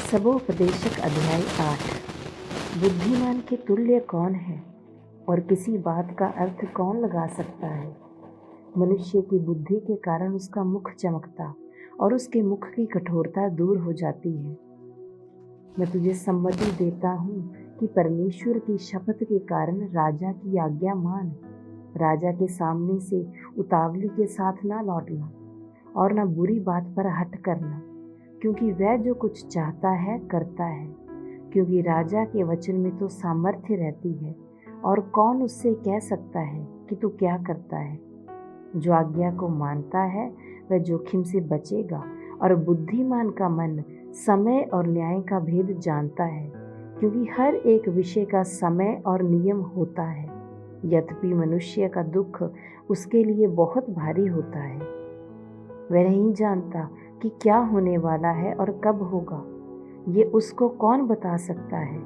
सबोपदेशक अध्याय 8। बुद्धिमान के तुल्य कौन है और किसी बात का अर्थ कौन लगा सकता है। मनुष्य की बुद्धि के कारण उसका मुख चमकता और उसके मुख की कठोरता दूर हो जाती है। मैं तुझे सम्मति देता हूँ कि परमेश्वर की शपथ के कारण राजा की आज्ञा मान। राजा के सामने से उतावली के साथ ना लौटना और ना बुरी बात पर हट करना, क्योंकि वह जो कुछ चाहता है करता है। क्योंकि राजा के वचन में तो सामर्थ्य रहती है, और कौन उससे कह सकता है कि तू क्या करता है। जो आज्ञा को मानता है वह जोखिम से बचेगा, और बुद्धिमान का मन समय और न्याय का भेद जानता है, क्योंकि हर एक विषय का समय और नियम होता है। यद्यपि मनुष्य का दुख उसके लिए बहुत भारी होता है। वह नहीं जानता कि क्या होने वाला है और कब होगा। ये उसको कौन बता सकता है।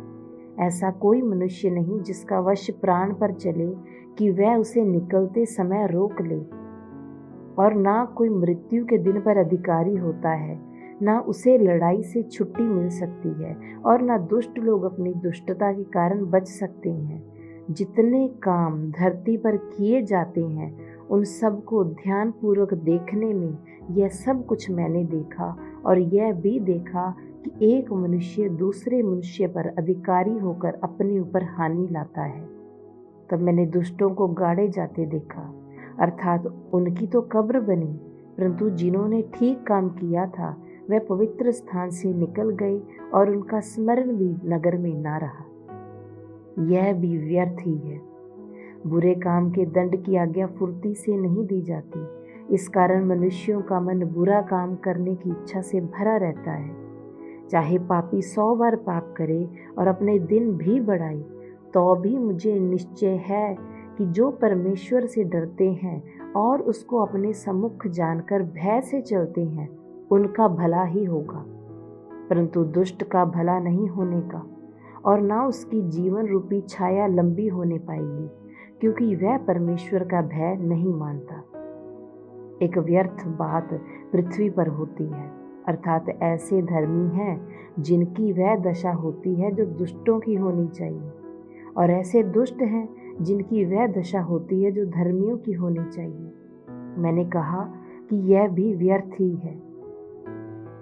ऐसा कोई मनुष्य नहीं जिसका वश प्राण पर चले कि वह उसे निकलते समय रोक ले। और ना कोई मृत्यु के दिन पर अधिकारी होता है, ना उसे लड़ाई से छुट्टी मिल सकती है, और ना दुष्ट लोग अपनी दुष्टता के कारण बच सकते हैं। जितने काम धरती पर किए जाते हैं उन सब को ध्यानपूर्वक देखने में यह सब कुछ मैंने देखा, और यह भी देखा कि एक मनुष्य दूसरे मनुष्य पर अधिकारी होकर अपने ऊपर हानि लाता है। तब मैंने दुष्टों को गाड़े जाते देखा, अर्थात उनकी तो कब्र बनी, परंतु जिन्होंने ठीक काम किया था वह पवित्र स्थान से निकल गए, और उनका स्मरण भी नगर में ना रहा। यह भी व्यर्थ ही है। बुरे काम के दंड की आज्ञा फुर्ती से नहीं दी जाती। इस कारण मनुष्यों का मन बुरा काम करने की इच्छा से भरा रहता है। चाहे पापी 100 बार पाप करे और अपने दिन भी बढ़ाए, तो भी मुझे निश्चय है कि जो परमेश्वर से डरते हैं और उसको अपने सम्मुख जानकर भय से चलते हैं, उनका भला ही होगा। परंतु दुष्ट का भला नहीं होने का, और ना उसकी जीवन रूपी छाया लंबी होने पाएगी, क्योंकि वह परमेश्वर का भय नहीं मानता। एक व्यर्थ बात पृथ्वी पर होती है, अर्थात ऐसे धर्मी हैं जिनकी वह दशा होती है जो दुष्टों की होनी चाहिए, और ऐसे दुष्ट हैं जिनकी वह दशा होती है जो धर्मियों की होनी चाहिए। मैंने कहा कि यह भी व्यर्थ ही है।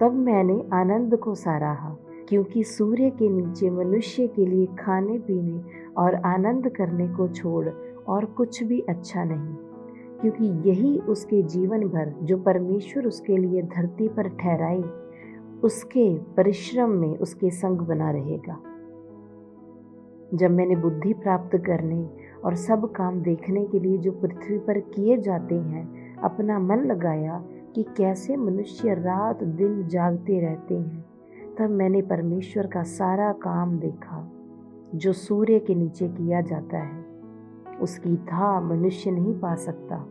तब मैंने आनंद को सराहा, क्योंकि सूर्य के नीचे मनुष्य के लिए खाने पीने और आनंद करने को छोड़ और कुछ भी अच्छा नहीं, क्योंकि यही उसके जीवन भर जो परमेश्वर उसके लिए धरती पर ठहराए, उसके परिश्रम में उसके संग बना रहेगा। जब मैंने बुद्धि प्राप्त करने और सब काम देखने के लिए जो पृथ्वी पर किए जाते हैं अपना मन लगाया कि कैसे मनुष्य रात दिन जागते रहते हैं, तब मैंने परमेश्वर का सारा काम देखा जो सूर्य के नीचे किया जाता है। उसकी था मनुष्य नहीं पा सकता।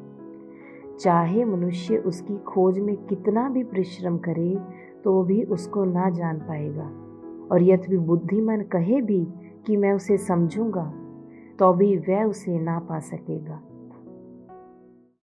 चाहे मनुष्य उसकी खोज में कितना भी परिश्रम करे तो भी उसको ना जान पाएगा। और यद्यपि बुद्धिमान कहे भी कि मैं उसे समझूंगा, तो भी वह उसे ना पा सकेगा।